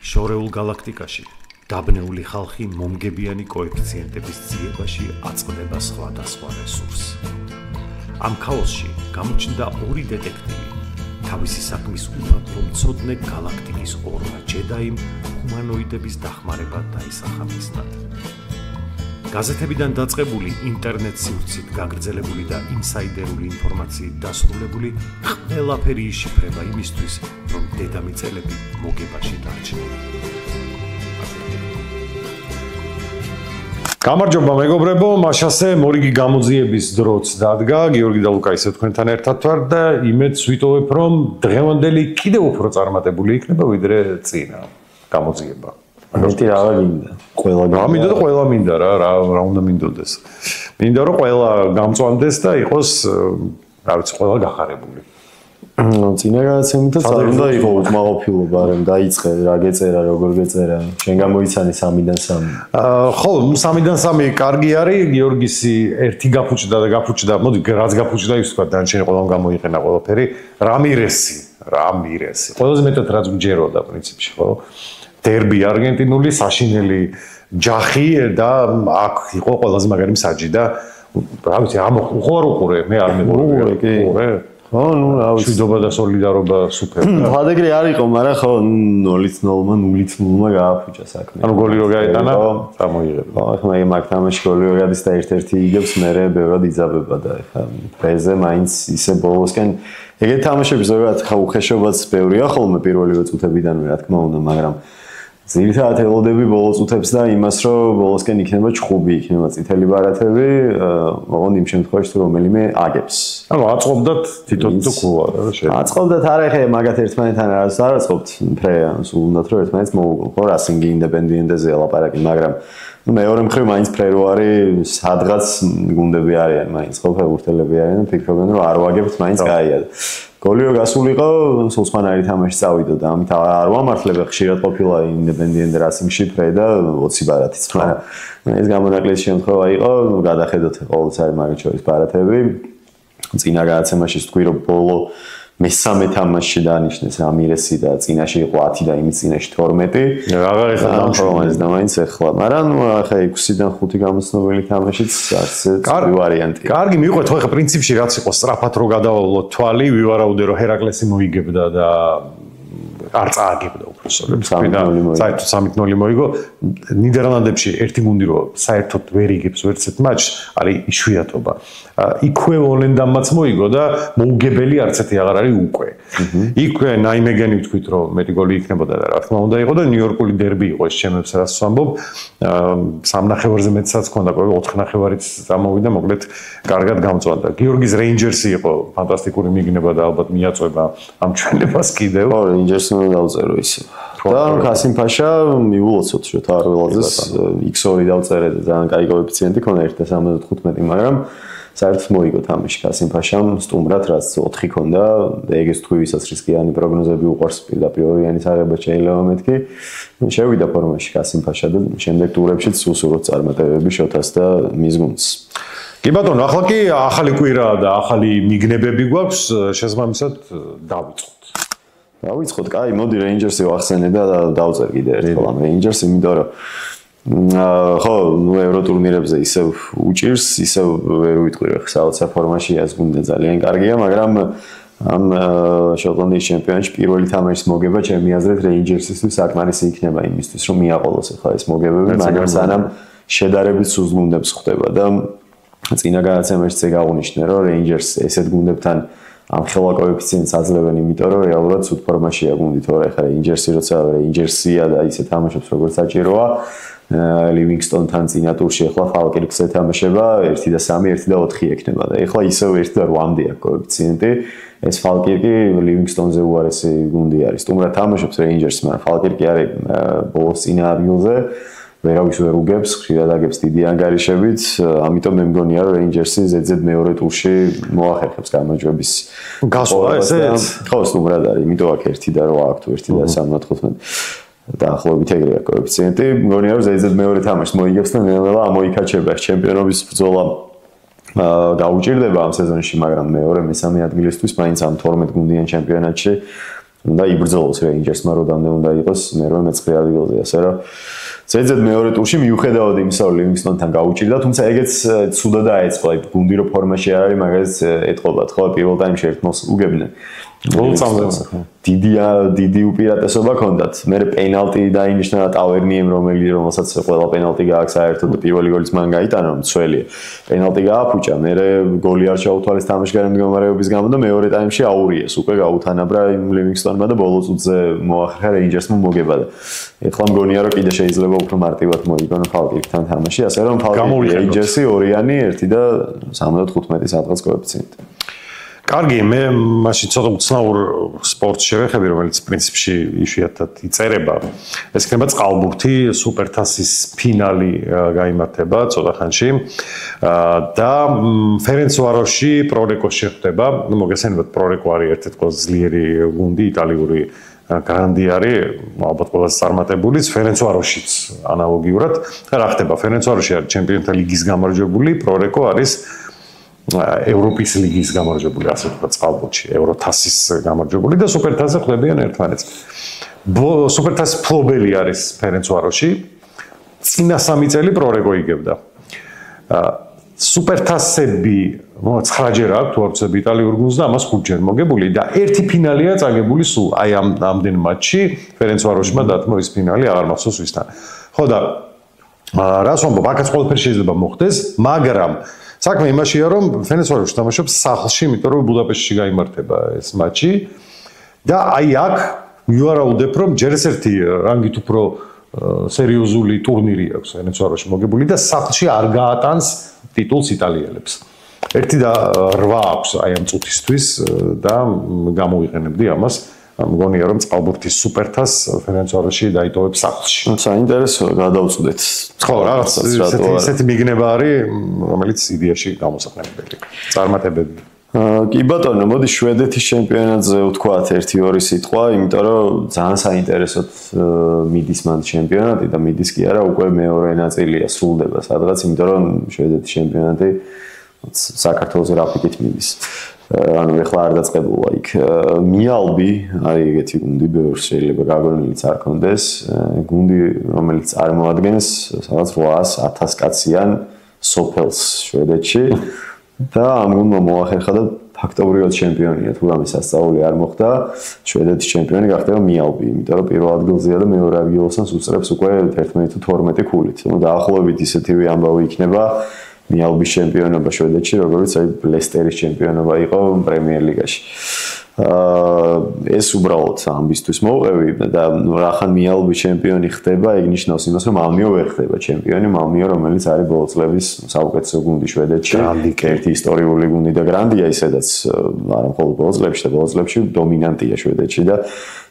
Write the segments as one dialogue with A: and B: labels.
A: შორეულ გალაქტიკაში დაბნეული ხალხი მომგებიანი კოეფიციენტების ძიებაში აწყდება სხვადასხვა რესურსს. ამ ქაოსში გამოჩნდა ორი დეტექტივი, თავისი საქმის უბადლო მცოდნე გალაქტიკის ორმა ჯედაიმ ჰუმანოიდების დახმარებად დაისახა მისდად. გაზეთებიდან დაწყებული ინტერნეტ სივრცით გაგრძელებული და ინსაიდერული ინფორმაციით დასრულებული ყველაფერი იშიფრება იმისთვის, რომ დედამიწელები მოგებაში დარჩნენ.
B: გამარჯობა მეგობრებო, მაშასე მორიგი გამოძიების დროც დადგა. გიორგი და ლუკა ისევ თქვენთან ერთად ვართ და იმედს ვიტოვებ, რომ დღევანდელი კიდევ უფრო წარმატებული იქნება, ვიდრე წინა გამოძიება.
C: მეტი რა გინდა?
B: ყველა მინდა რა უნდა მინდოდეს. მინდა რომ ყველა გამწვანდეს და იყოს, რა ვიცი, ყველა გახარებული.
C: წინა გადაცემითაც არ უნდა იყო უკმაყოფილება, რომ დაიწყე რა გეწერა, როგორ გეწერა. შენ გამოიცანე 3-დან 3.
B: ხო, 3-დან 3 კარგი არის, გიორგისი ერთი გაფუჭდა და გაფუჭდა, მოდი რაც გაფუჭდა ის თქვა, დანარჩენი ყველამ გამოიყენა ყველაფერი. რამირესი. ყველაზე მეტად რაც მჯეროდა პრინციპში, ხო? დერბი არგენტინული, საშინელი ჯახი და აქ იყო ყველაზე მაგარი მსაჯი და რა ვიცი, უყურე, მე არ მიყურე, კი. ხო, რა ვიცი, მშვიდობა და სოლიდარობა სუპერ.
C: ხადეგრე არ იყო, მაგრამ ხო 0-0-მა 0-0-მა გააფუჭა საქმე.
B: ანუ გოლი რო გაიტანა, გამოიღება.
C: ხო, ახლა მე მაგ თამაში გოლი რო გადის და ერთ-ერთი იგებს, მერე ბევრად იძაბება და ახლა პრეზე მაინც ისე ბოლოსკენ ეგეთ თამაშები ზოგადად ხა უხეშობაც ბევრია ხოლმე პირველივე წუთებიდანვე, რა თქმა უნდა, მაგრამ ძირითადად ელოდები ბოლო წუთებს და იმას, რომ ბოლოსკენ იქნება ჩხუბი, იქნება წითელი ბარათები, ოღონდ იმ შემთხვევაში თუ რომელიმე აგებს.
B: ანუ აწყობდათ თვითონ თუ ქულა რა შეიძლება.
C: აწყობდათ არა ხე მაგათ ერთმანეთთან არას არ აწყობთ ფრეა, სულ უნდათ რომ ერთმანეთს მოუგო. ხო, რასინგი ინდეპენდენტეზე ლაპარაკი, მაგრამ მეორე მხრივ მაინც ფრერო არის, სადღაც გუნდები არიან, მაინც ხო ფეხბურთელები არიან და ფიქრობენ რომ არ ვაგებთ, მაინც გაია. გოლი რო გასულიყო, სულ სხვანაირი თამაში წავიდო და ამით არ ვამართლებ, ხშირად ყოფილა ინდეპენდენტ რასინგში ფრე და 20 ბარათიც, მაგრამ ეს გამონაკლისი შემთხვევა იყო, გადახედოთ ყოველწარი მაგათ შორის ბარათები. წინა გადაცემაში თქვი რომ ბოლო მესამე თამაშში დანიშნეს რამირესი და წინაში იყო 10 და იმის წინაში 12.
B: აღარ ეხლა
C: დამშრომლეს და მაინც ეხლა, მაგრამ ახლა 6-დან 5 გამოცნობილი თამაშიც არც წვი ვარიანტია.
B: კარგი მიყვეთ, ხო ახლა პრინციპში რაც იყო სწრაფად რო გადავალოთ თვალი, ვივარაუდე რომ ჰერაკლესი მოიგებდა და არ წააგებდა უბრალოდ. საერთოდ 3-0 მოიგო. ნიდერლანდებში ერთი გუნდი რო საერთოდ ვერ იგებს ვერცეთ მატჩს, არის იშვიათობა. იქვე ოლენდამაც მოიგო და მოუგებელი არც ერთი აღარ არის უკვე. იქვე ნაიმეგენი ვთქვით რომ მეტი გოლი იქნებოდა და რა თქმა უნდა იყო და ნიუ-იორკული დერბი იყო ეს ჩემებს რაც ვამბობ. 3.5-ზე მეტსაც ჰქონდა, 4.5-ით წამოვიდა, მოკლედ კარგად გამწვანდა. გიორგის რეინჯერსი იყო ფანტასტიკური მიგნება და ალბათ მიაწვება ამ ჩვენებას კიდევ.
C: ხო, რეინჯერსი უნდა დავწერო ისე. და კასიმ-ფაშა მიულოცოთ შოთა არველაძეს X2 დავწერე და ძალიან კაი კოეფიციენტი ქონა 1.75, მაგრამ საერთოდ მოიგო თამაში კასიმ-ფაშამ სტუმრად, რაც 4 ქონდა და ეგეც თქვი ვისაც რისკიანი პროგნოზები უყვარს პირდაპირ ორიანის აღება შეიძლება მეთქი. შევიდა ფორმაში კასიმ-ფაშა და შემდეგ ტურებშიც უსურვოთ წარმატებები შოთას და მის გუნდს.
B: კი ბატონო, ახლა კი ახალი კვირა და ახალი მიგნებები გვაქვს, შესაბამისად დავიწყოთ.
C: დავიწყოთ, კაი, მოდი რეინჯერსი ვახსენე და დავწერ კიდე ერთხელ ამ რეინჯერს, იმიტომ რომ ხო, ნუ ევროტურნირებზე ისევ უჭირს, ისევ ვერ ვიტყვი რომ საოცარ ფორმაშია ეს გუნდი ძალიან კარგია, მაგრამ ამ შოტლანდიის ჩემპიონატში პირველი თამაშის მოგება ჩემი აზრით რეინჯერსისთვის საკმარისი იქნება იმისთვის, რომ მიაყოლოს ახლა ეს მოგებები, მაგრამ სანამ შედარებით სუს გუნდებს ხვდება და წინა გადაცემაში წეგაღვნიშნე რომ რეინჯერს ესეთ გუნდებთან ამ ხელა კოეფიციენტს აძლევენ, იმიტომ რომ რეალურად სულ ფორმაშია გუნდი, თორე ახლა რეინჯერსი როცა რეინჯერსია და ისე თამაშობს როგორც საჭიროა, ლივინგსტონთან წინა ტურში ახლა ფალკირკს ეთამაშება 1 და 3, 1 და 4 ექნება და ახლა ისევ 1 და 8-ია კოეფიციენტი. ეს ფალკირკი ლივინგსტონზე უარესი გუნდი არის. სტუმრად თამაშობს რეინჯერსი, მაგრამ ფალკირკი არის ბოლოს წინა ადგილზე. ვერავის ვერ უგებს, ხშირად აგებს დიდი ანგარიშებით, ამიტომ მე მგონია რომ რეინჯერსი ზედზედ მეორე ტურში მოახერხებს გამარჯვების
B: გასვლა ესეც.
C: ხო, სტუმრად არის, იმიტომ აქ 1 და 8 აქვს, 1 და 3.15. დაახლოებით ეგრეა კოეფიციენტი. მგონია რომ ზედზედ მეორე თამაშს მოიგებს და ნელა ამოიქაჩება ჩემპიონობის ბრძოლა გაუჭირდება ამ სეზონში, მაგრამ მეორე მესამე ადგილისთვის მაინც ამ 12 გუნდიან ჩემპიონატში და იბრძოლოს რეინჯერსმა როდამდე უნდა იყოს მერვე მეცხრე ადგილზე, ასე რომ ზედიზედ მეორე ტურში მიუხედავად იმისა, რომ ლივინგსტონთან გაუჭირდა, თუმცა ეგეც ცუდად დაეწყო, აი გუნდი რო ფორმაში არ არის, მაგას ეტყობათ, ხო, პირველ ტაიმში ერთმოს უგებდნენ. დიდი უპირატესობა ჰქონდათ. მე პენალტი დაინიშნა ტავერნიემ, რომელსაც ყველა პენალტი გააქვს საერთოდ და პირველი გოლიც მან გაიტანა, მცველია. პენალტი გააფუჭა, მე გოლი არ ჩაუთვალეს თამაშგარე მდგომარეობის გამო და მეორე ტაიმში აურიეს, უკვე გაუთანაბრა იმ ლივინგსტონმა და ბოლო წუთზე მოახერხა რეინჯერსმა მოგება და ეხლა მგონია რომ კიდე შეიძლება უფრო მარტივად მოიგონო ფალკირთან თამაში, ასე რომ ფალკი რეინჯერსი ორიანი 1 და 75 სადღაც კოეფიციენტი.
B: კარგი, მე მაშინ ცოტა უცნაურ სპორტს შევეხები, რომელიც პრინციპში იშვიათად იწერება. ეს იქნება წყალბურთი, სუპერთასის ფინალი გაიმართება ცოტა ხანში და ფერენცვაროში პრორეკო შეხვდება. მოგესალმებით, პრორეკო არის ერთ-ერთი ყველაზე ძლიერი გუნდი, იტალიური გრანდი არის, ალბათ ყველაზე წარმატებულიც, ფერენცვაროშიც ანალოგიურად. რა ხდება? ფერენცვაროში არის ჩემპიონთა ლიგის გამარჯვებული, პრორეკო არის ევროპის ლიგის გამარჯვებული, ასე ვთქვათ, წყალბურთში, ევროთასის გამარჯვებული და სუპერთასზე ხვდებიან ერთმანეთს. სუპერთასის ფლობელი არის ფერენცვაროში. წინა 3 წელი პრორეკო იგებდა. სუპერთასები 9-ჯერ აქვს, თუ არ ვცდები იტალიურ გუნდს და ამას 5-ჯერ მოგებული და ერთი ფინალია წაგებული სულ. აი ამდენ მატჩში ფერენცვაროშმა დათმო ის ფინალი, აღარ მახსოვს ვისთან. ხო და რას ვამბობ, აქაც ყველაფერი შეიძლება მოხდეს, მაგრამ საქმე იმაშია, რომ ფერენცვაროში თამაშობს სახლში, იმიტომ რომ ბუდაპეშტში გაიმართება ეს მატჩი და აი აქ მივარაუდებ, რომ ჯერ ერთი რანგით უფრო სერიოზული ტურნირი აქვს ფერენცვაროში მოგებული და სახლში არ გაატანს ტიტულს იტალიელებს. 1 და 8 აქვს აი ამ წუთისთვის და გამოვიყენებდი ამას. მგონია რომ წყალბურთის სუპერთას ფერენცვაროში დაიტოვებს სახლში.
C: საინტერესოა, გადავწყვეტ.
B: ხო, რაღაც ესეთი მიგნება არის, რომელიც იდეაში გამოსახნებელი. წარმატებები.
C: კი ბატონო, მოდი შვედეთის ჩემპიონატზე ვთქვათ 1-2 სიტყვა, იმიტომ რომ ძალიან საინტერესოდ მიდის მან ჩემპიონატი და მიდის კი არა, უკვე მეორე ნაწილია სრულდება სადღაც, იმიტომ რომ შვედეთის ჩემპიონატი საქართველოს რაფიკით მიდის. ანუ ეხლა არ დაწყებულა იქ მიალბი არის ეგეთი გუნდი, ბევრს შეიძლება გაგონილიც არ კონდეს, გუნდი რომელიც წარმოადგენს სადაც 800,000 კაციან სოფელს შვედეთში და ამ გუნდმა მოახერხა და ფაქტობრივად ჩემპიონია, თუ რამე სასწაული არ მოხდა, შვედეთის ჩემპიონი გახდება მიალბი, იმიტომ რომ პირველ ადგილზეა და მეორე ადგილოსან უსწრებს უკვე 11 თუ 12 ქულით. ნუ დაახლოებით ისეთივე ამბავი იქნება მიალბის ჩემპიონობა შვედეთში, როგორც აი ლესტერის ჩემპიონობა იყო პრემიერ ლიგაში. ეს უბრალოდ ამბისთვის მოვყევი და რახან მიალბი ჩემპიონი ხდება, ეგ ნიშნავს იმას, რომ მალმიო ვერ ხდება ჩემპიონი, მალმიო რომელიც არის ბოლო წლების საუკეთესო გუნდი შვედეთში, ერთი ისტორიული გუნდი და გრანდია ისედაც, არა მხოლოდ ბოლო წლებში, ბოლო წლებში დომინანტია შვედეთში და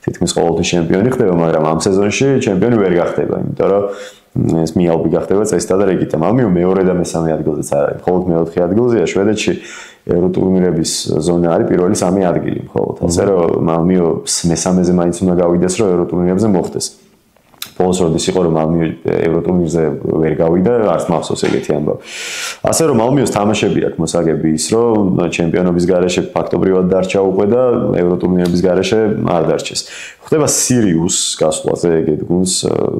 C: თითქმის ყოველთვის ჩემპიონი ხდება, მაგრამ ამ სეზონში ჩემპიონი ვერ გახდება, იმიტომ რომ ეს მიალბი გახდება წესითა და რეგიტა. მალმიო მეორე და მესამე ადგილზეც არ არის, მხოლოდ მე-4 ადგილზეა შვედეთში. ევროტურნირების ზონა არის პირველი 3 ადგილი მხოლოდ. ასე რომ მალმიო მესამეზე მაინც უნდა გავიდეს, რომ ევროტურნირებზე მოხდეს. ბოლოს როდის იყო რომ მალმიო ევროტურნირზე ვერ გავიდა, არც მახსოვს ეგეთი ამბავი. ასე რომ მალმიოს თამაშები აქვს მოსაგები ის, რომ ჩემპიონობის გარეშე ფაქტობრივად დარჩა უკვე და ევროტურნირების გარეშე არ დარჩეს. ხდება სირიუს გასვლაზე ეგეთ გუნდს,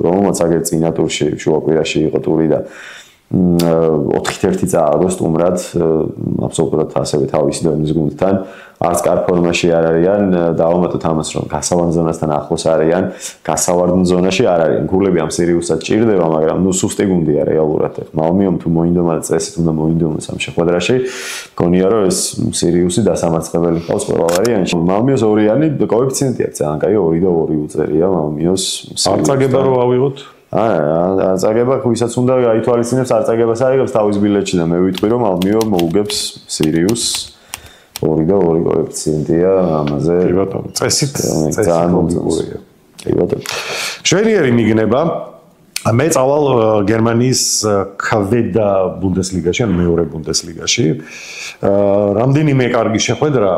C: რომელმაც აგერ წინა ტურში შუაკვირაში იყო ტური და 4-1 წააგო სტუმრად, აბსოლუტურად ასევე თავისი დონის გუნდთან, არც კარ ფორმაში არ არიან, დავამატოთ ამას, რომ გასავარდ ზონასთან ახლოს არიან, გასავარდ ზონაში არ არიან. გულები ამ სერიუსად ჭირდება, მაგრამ ნუ სუსტი გუნდია რეალურად. მალმიომ თუ მოინდომა და წესით უნდა მოინდომოს ამ შეხვედრაში, გონია რომ ეს სერიუსი დასამარცხებელი ყავს ყველა ვარიანტში. მალმიოს ორიანი კოეფიციენტი აქვს, ძალიან კაი 2 და 2 უწერია მალმიოს.
B: არ წაგება რომ ავიღოთ?
C: არ წაგება, ვისაც უნდა გაითვალისწინებს, არ წაგებას აიღებს თავის ბილეთში და მე ვიტყვი რომ მალმიო მოუგებს სერიუს 2 და 2 კოეფიციენტია ამაზე.
B: კი ბატონო, წესით ძალიან ლოგიკურია.
C: კი ბატონო.
B: შვენიერი მიგნება. მე წავალ გერმანიის კვედა ბუნდესლიგაში, ან მეორე ბუნდესლიგაში. რამდენიმე კარგი შეხვედრა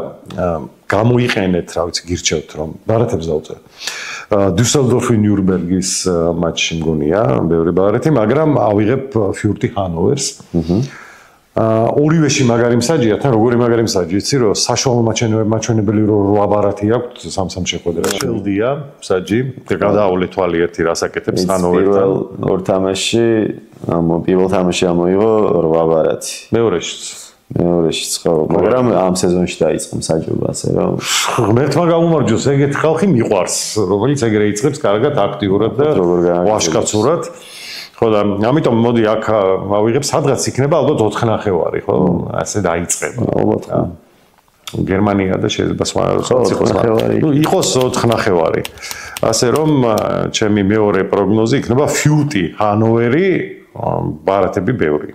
B: გამოიყენეთ, რა ვიცი, გირჩევთ რომ ბარათებს დავწერე. დუსელდორფი ნიურნბერგის მატჩი მგონია, ბევრი ბარათი, მაგრამ ავიღებ ფიურტი ჰანოვერს. ორივეში მაგარი მსაჯია, თან როგორი მაგარი მსაჯი, იცი რომ საშუალო მაჩვენებელი რო 8 ბარათი აქვს სამ-სამ შეხვედრაში. შელდია მსაჯი, გადაავლე თვალი ერთი რას აკეთებს თანოვერთან.
C: ორ თამაში, პირველ თამაში ამოიღო 8 ბარათი. მეორეშიც ხო, მაგრამ ამ სეზონში დაიწყო მსაჯობა, ასე რომ
B: ღმერთმა გაუმარჯოს, ეგეთი ხალხი მიყვარს, რომელიც ეგრე იწყებს კარგად აქტიურად და ვაშკაცურად. ხო და ამიტომ მოდი აქ ავიღებ სადღაც იქნება ალბათ 4 ნახევარი, ხო? ასე დაიწყება.
C: ალბათ.
B: გერმანია და შეიძლება სხვა იყოს ნახევარი. ნუ იყოს 4 ნახევარი. ასე რომ ჩემი მეორე პროგნოზი იქნება ფიუტი, ჰანოვერი, ბარათები ბევრი.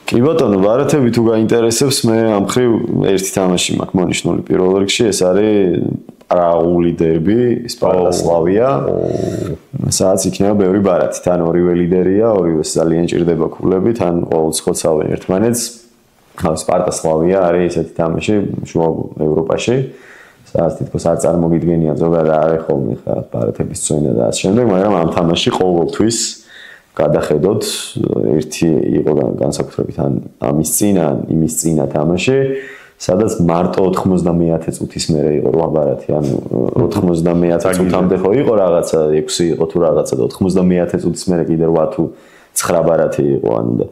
C: კი ბატონო, ბარათები თუ გაინტერესებს, მე ამ ხრივ ერთი თამაში მაქვს მონიშნული პირველ რიგში, ეს არის პრაღული დერბი, სპარტა სლავია. სადაც იქნება ბევრი ბარათი, თან ორივე ლიდერია, ორივეს ძალიან ჭირდება ქულები, თან ყოველს ხოცავენ ერთმანეთს. სპარტა სლავია არის ესეთი თამაში შუა ევროპაში, სადაც თითქოს არ წარმოგიდგენია ზოგადად არ ეხოლმე ხა ბარათების წვენა და ასე შემდეგ, მაგრამ ამ თამაში ყოველთვის გადახედოთ ერთი იყო განსაკუთრებით ამის წინა თამაში, სადაც მარტო 90 წუთის მერე იყო 8 ბარათი, ანუ 90 წუთამდე ხო იყო რაღაცა 6 იყო თუ რაღაცა და 90 წუთის მერე კიდე 8 თუ 9 ბარათი იყო, ანუ და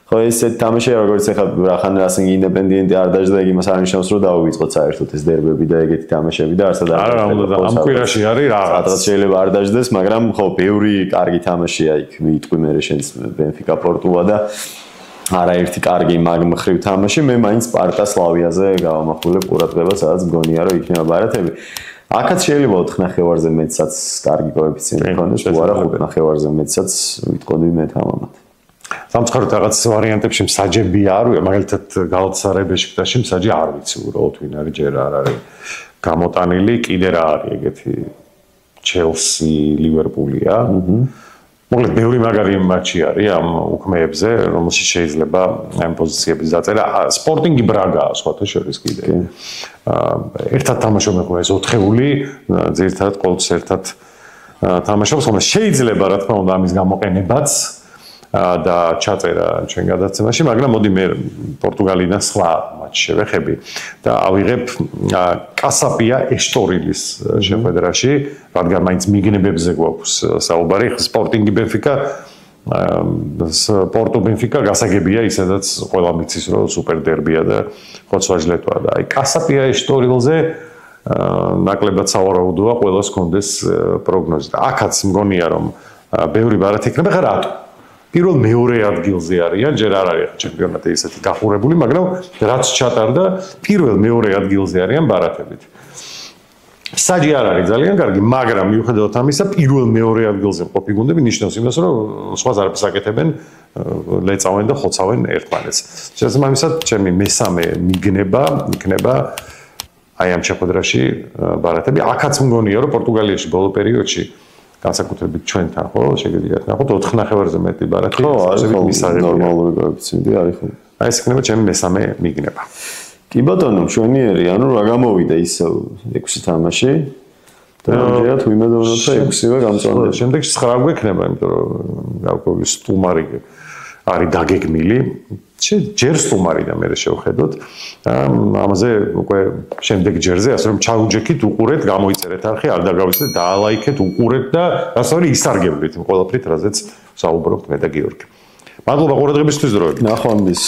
C: ხო ესეთ თამაშია როგორც ახლა რახან რასინგ ინდეპენდენტი არ დაждდა, ეგ იმას არ ნიშნავს რომ დავივიწყოთ საერთოდ ეს დერბები და ეგეთი თამაშები და არც
B: არა ამ კვირაში არის
C: რაღაც შეიძლება არ დაждდეს, მაგრამ ხო ბევრი კარგი თამაშია იქ ვიტყვი მე შენს ბენფიკა პორტუა და არაერთი კარგი მაგმხრივ თამაში, მე მაინც სპარტა სლავიაზე გავამახვილებ ყურადღებას, სადაც მგონია რომ იქნება ბარათები. აქაც შეიძლება 4 ნახევარზე მეტსაც კარგი კოეფიციენტი ქონდეს, თუ არა 5 ნახევარზე მეტსაც ვიტყოდი მე თამამად.
B: სამწუხაროდ რაღაც ვარიანტებში მსაჯები არ ვიყო, მაგალითად გალათასარაიში მსაჯი არ ვიცი უბრალოდ ვინ არის, ჯერ არ არის გამოტანილი, კიდე რა არის ეგეთი ჩელსი, ლივერპულია. მოკლედ ბევრი მაგარი მატჩი არის ამ უქმეებზე, რომელშიც შეიძლება ამ პოზიციების დაწერა. სპორტინგი ბრაგაა სხვათა შორის კიდე. ერთად თამაშობენ ხოლმე ეს 4-ეული, ძირითადად ყოველთვის ერთად თამაშობს, ხოლმე შეიძლება რა თქმა უნდა ამის გამოყენებაც და ჩაწერა ჩვენ გადაცემაში, მაგრამ მოდი მე პორტუგალიდან სხვა მატჩს შევეხები და ავიღებ კასაპია ეშტორილის შეხვედრაში, რადგან მაინც მიგნებებზე გვაქვს საუბარი, სპორტინგი ბენფიკა, პორტუ ბენფიკა გასაგებია, ისედაც ყველა მიცის რომ სუპერ დერბია და ხოცვაჟლეტოა და აი კასაპია ეშტორილზე ნაკლებად სავარაუდოა ყველას კონდეს პროგნოზი და აქაც მგონია რომ ბევრი ბარათი იქნება, ხა რატო? პირველ მეორე ადგილზე არიან, ჯერ არ არის ჩემპიონატი ისეთი გახურებული, მაგრამ რაც ჩატარდა, პირველ მეორე ადგილზე არიან ბარათებით. საჯი არ არის ძალიან კარგი, მაგრამ მიუხედავად ამისა, პირველ მეორე ადგილზე მყოფი გუნდები ნიშნავს იმას, რომ სხვას არაფერს აკეთებენ, ლეწავენ და ხოცავენ ერთმანეთს. შესაბამისად, ჩემი მესამე მიგნება იქნება აი ამ შეხვედრაში ბარათები. აქაც მგონია, რომ პორტუგალიაში ბოლო პერიოდში განსაკუთრებით ჩვენთან ხო შეგიძლიათ ნახოთ 4 ნახევარზე მეტი ბარათი,
C: ასე ნორმალური კოეფიციენტი არის ხო?
B: აი ეს იქნება ჩემი მესამე მიგნება.
C: კი ბატონო, მშვენიერი, ანუ რა გამოვიდა ისევ 6 თამაში და ამჯერად ვიმედოვნებ რომ 6-ვე გამწონდა.
B: შემდეგში 9 გვექნება, იმიტომ რომ გავკოვის სტუმარი არის დაგეგმილი. ჯერ სტუმარი და მე შევხედოთ. ამაზე უკვე შემდეგ ჯერზე, ასე რომ ჩაუჯექით, უყურეთ, გამოიწერეთ არხი, არ დაგავიწყდეთ, დაალაიქეთ, უყურეთ და ასევე ისარგებლეთ იმ ყველაფრით, რაზეც საუბრობთ მე და გიორგი. მადლობა ყურადღებისთვის დროებით.
C: ნახვამდის.